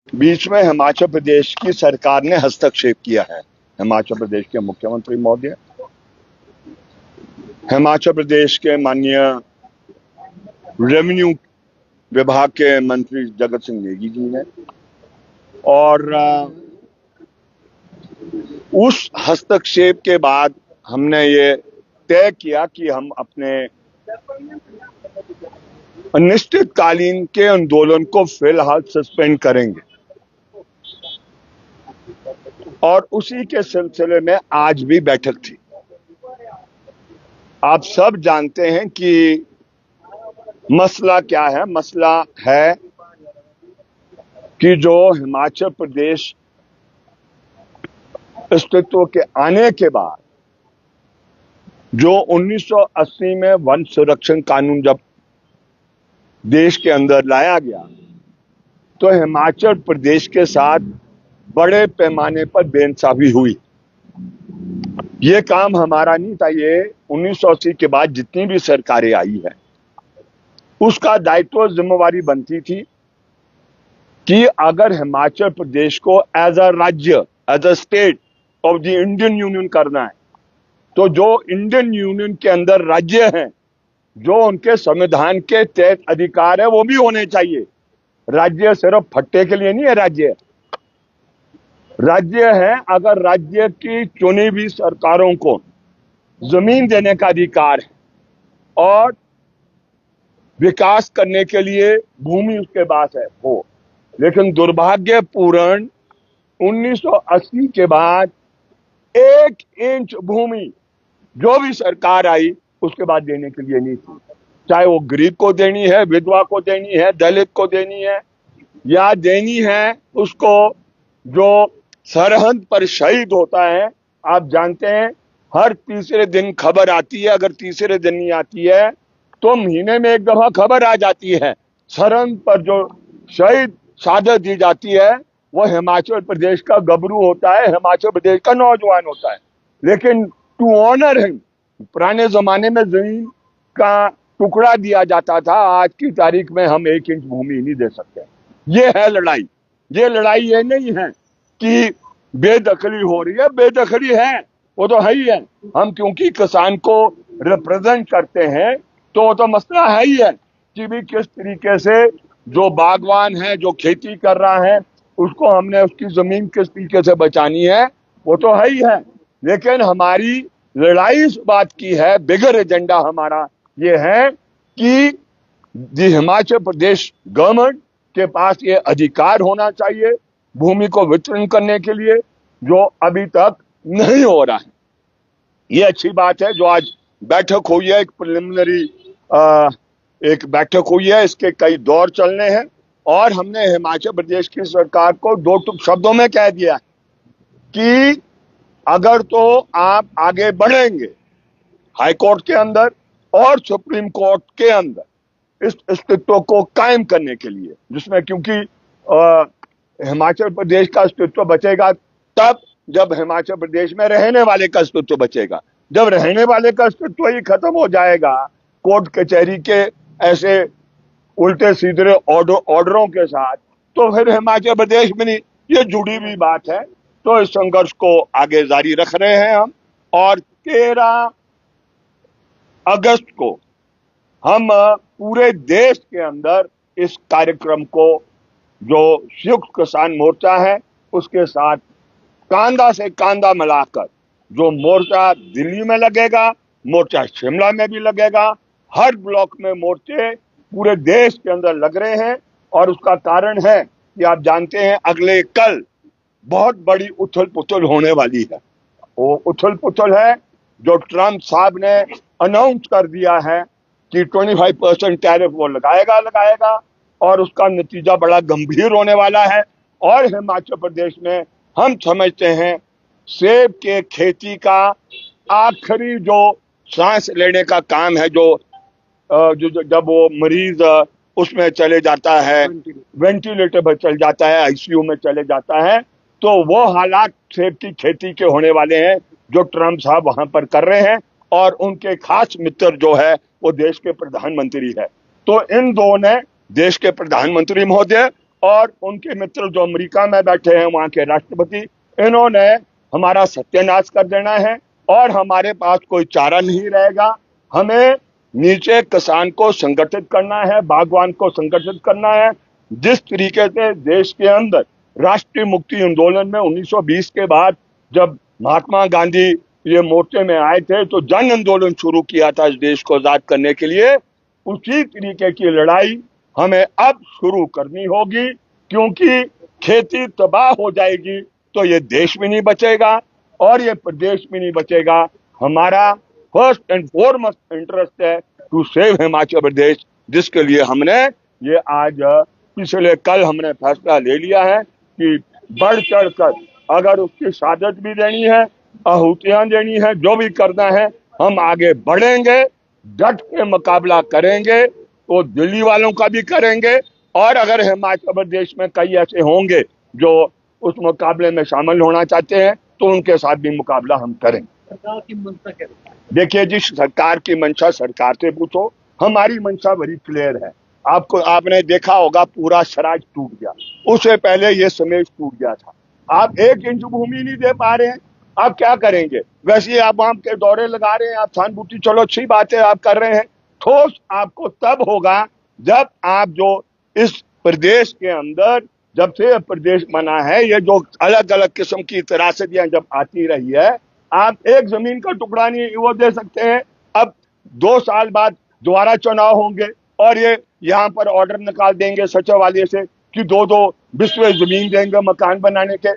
बीच में हिमाचल प्रदेश की सरकार ने हस्तक्षेप किया है। हिमाचल प्रदेश के मुख्यमंत्री महोदय, हिमाचल प्रदेश के माननीय रेवेन्यू विभाग के मंत्री जगत सिंह नेगी जी ने, और उस हस्तक्षेप के बाद हमने ये तय किया कि हम अपने अनिश्चितकालीन के आंदोलन को फिलहाल सस्पेंड करेंगे। और उसी के सिलसिले में आज भी बैठक थी। आप सब जानते हैं कि मसला क्या है। मसला है कि जो हिमाचल प्रदेश अस्तित्व के आने के बाद जो 1980 में वन संरक्षण कानून जब देश के अंदर लाया गया, तो हिमाचल प्रदेश के साथ बड़े पैमाने पर बेइंसाफी हुई। ये काम हमारा नहीं था। ये 1980 के बाद जितनी भी सरकारें आई है, उसका दायित्व जिम्मेवारी बनती थी कि अगर हिमाचल प्रदेश को एज अ राज्य, as a state of the Indian union करना है, तो जो इंडियन यूनियन के अंदर राज्य हैं, जो उनके संविधान के तहत अधिकार है, वो भी होने चाहिए। राज्य सिर्फ फट्टे के लिए नहीं है। राज्य है अगर राज्य की चुनी हुई सरकारों को जमीन देने का अधिकार है और विकास करने के लिए भूमि उसके पास है हो। लेकिन दुर्भाग्यपूर्ण 1980 के बाद 1 इंच भूमि जो भी सरकार आई उसके बाद देने के लिए नहीं थी। चाहे वो गरीब को देनी है, विधवा को देनी है, दलित को देनी है, या देनी है उसको जो सरहद पर शहीद होता है। आप जानते हैं हर तीसरे दिन खबर आती है। अगर तीसरे दिन नहीं आती है तो महीने में एक दफा खबर आ जाती है। सरहद पर जो शहीद शहादत दी जाती है वो हिमाचल प्रदेश का गबरू होता है, हिमाचल प्रदेश का नौजवान होता है। लेकिन टू ऑनर हिम, पुराने जमाने में जमीन का टुकड़ा दिया जाता था। आज की तारीख में हम 1 इंच भूमि नहीं दे सकते। ये है लड़ाई। ये लड़ाई ये नहीं है कि बेदखली हो रही है। बेदखली है, वो तो है ही है। हम क्योंकि किसान को रिप्रेजेंट करते हैं तो वो तो मसला है ही है कि भी किस तरीके से जो बागवान है, जो खेती कर रहा है, उसको हमने उसकी जमीन किस तरीके से बचानी है, वो तो है ही है। लेकिन हमारी लड़ाई इस बात की है, बिगर एजेंडा हमारा ये है कि हिमाचल प्रदेश गवर्नमेंट के पास ये अधिकार होना चाहिए भूमि को वितरण करने के लिए, जो अभी तक नहीं हो रहा है। ये अच्छी बात है जो आज बैठक हुई है, एक प्रिलिमिनरी एक बैठक हुई है। इसके कई दौर चलने हैं और हमने हिमाचल प्रदेश की सरकार को 2 टुक शब्दों में कह दिया कि अगर तो आप आगे बढ़ेंगे हाई कोर्ट के अंदर और सुप्रीम कोर्ट के अंदर इस अस्तित्व को कायम करने के लिए, जिसमें क्योंकि हिमाचल प्रदेश का अस्तित्व बचेगा तब जब हिमाचल प्रदेश में रहने वाले का अस्तित्व बचेगा। जब रहने वाले का अस्तित्व ही खत्म हो जाएगा कोर्ट कचहरी के ऐसे उल्टे सीधे ऑर्डरों के साथ, तो फिर हिमाचल प्रदेश में नहीं। ये जुड़ी हुई बात है। तो इस संघर्ष को आगे जारी रख रहे हैं हम, और 13 अगस्त को हम पूरे देश के अंदर इस कार्यक्रम को, जो संयुक्त किसान मोर्चा है उसके साथ कांधा से कांधा मिलाकर, जो मोर्चा दिल्ली में लगेगा, मोर्चा शिमला में भी लगेगा, हर ब्लॉक में मोर्चे पूरे देश के अंदर लग रहे हैं। और उसका कारण है कि आप जानते हैं अगले कल बहुत बड़ी उथल पुथल होने वाली है। वो उथल पुथल है जो ट्रंप साहब ने अनाउंस कर दिया है कि 25% टैरिफ वो लगाएगा और उसका नतीजा बड़ा गंभीर होने वाला है। और हिमाचल प्रदेश में हम समझते हैं सेब के खेती का आखिरी जो सांस लेने का काम है, जो जब वो मरीज उसमें चले जाता है, वेंटिलेटर पर चल जाता है, आईसीयू में चले जाता है, तो वो हालात सेब की खेती के होने वाले हैं जो ट्रंप साहब वहां पर कर रहे हैं। और उनके खास मित्र जो है वो देश के प्रधानमंत्री है। तो इन दो ने, देश के प्रधानमंत्री महोदय और उनके मित्र जो अमेरिका में बैठे हैं, वहां के राष्ट्रपति, इन्होंने हमारा सत्यानाश कर देना है और हमारे पास कोई चारा नहीं रहेगा। हमें नीचे किसान को संगठित करना है, बागवान को संगठित करना है। जिस तरीके से देश के अंदर राष्ट्रीय मुक्ति आंदोलन में 1920 के बाद जब महात्मा गांधी ये मोर्चे में आए थे तो जन आंदोलन शुरू किया था इस देश को आजाद करने के लिए, उसी तरीके की लड़ाई हमें अब शुरू करनी होगी, क्योंकि खेती तबाह हो जाएगी तो ये देश भी नहीं बचेगा और ये प्रदेश भी नहीं बचेगा। हमारा फर्स्ट एंड फॉरमोस्ट इंटरेस्ट है टू सेव हिमाचल प्रदेश, जिसके लिए हमने ये आज पिछले कल हमने फैसला ले लिया है कि बढ़ चढ़कर अगर उसकी शहादत भी देनी है, आहुतियां देनी है, जो भी करना है, हम आगे बढ़ेंगे, डट के मुकाबला करेंगे, तो दिल्ली वालों का भी करेंगे और अगर हिमाचल प्रदेश में कई ऐसे होंगे जो उस मुकाबले में शामिल होना चाहते हैं तो उनके साथ भी मुकाबला हम करेंगे। सरकार की मंशा क्या है? देखिए जी, सरकार की मंशा सरकार से पूछो, हमारी मंशा बड़ी क्लियर है। आपने देखा होगा पूरा स्वराज टूट गया, उससे पहले ये समेत टूट गया था। आप 1 इंच भूमि नहीं दे पा रहे हैं, आप क्या करेंगे? वैसे आप वहां के दौरे लगा रहे हैं, आप सहानुभूति, चलो अच्छी बात है, आप कर रहे हैं। ठोस आपको तब होगा जब आप जो इस प्रदेश के अंदर, जब से प्रदेश बना है, ये जो अलग अलग किस्म की त्रासदियां जब आती रही है, आप एक जमीन का टुकड़ा नहीं वो दे सकते हैं। अब 2 साल बाद दोबारा चुनाव होंगे और ये यहाँ पर ऑर्डर निकाल देंगे सचिवालय से कि 2-2 बिस्वे जमीन देंगे मकान बनाने के।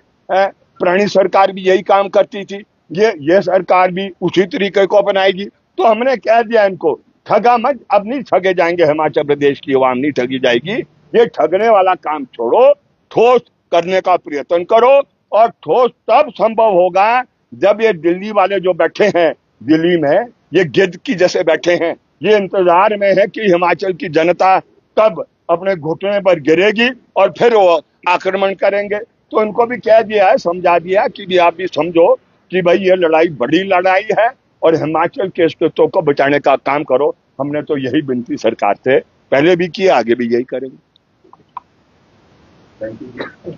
पुरानी सरकार भी यही काम करती थी, ये सरकार भी उसी तरीके को अपनाएगी। तो हमने कह दिया इनको, ठगा मत, अब नहीं ठगे जाएंगे, हिमाचल प्रदेश की आवाम नहीं ठगी जाएगी। ये ठगने वाला काम छोड़ो, ठोस करने का प्रयत्न करो और ठोस तब संभव होगा जब ये दिल्ली वाले जो बैठे हैं दिल्ली में, ये गिद्ध की जैसे बैठे हैं, ये इंतजार में है कि हिमाचल की जनता तब अपने घुटने पर गिरेगी और फिर वो आक्रमण करेंगे। तो इनको भी कह दिया है, समझा दिया कि भी आप भी समझो कि भाई ये लड़ाई बड़ी लड़ाई है और हिमाचल के अस्तित्व को बचाने का काम करो। हमने तो यही विनती सरकार से पहले भी किया, आगे भी यही करेंगे। Thank you.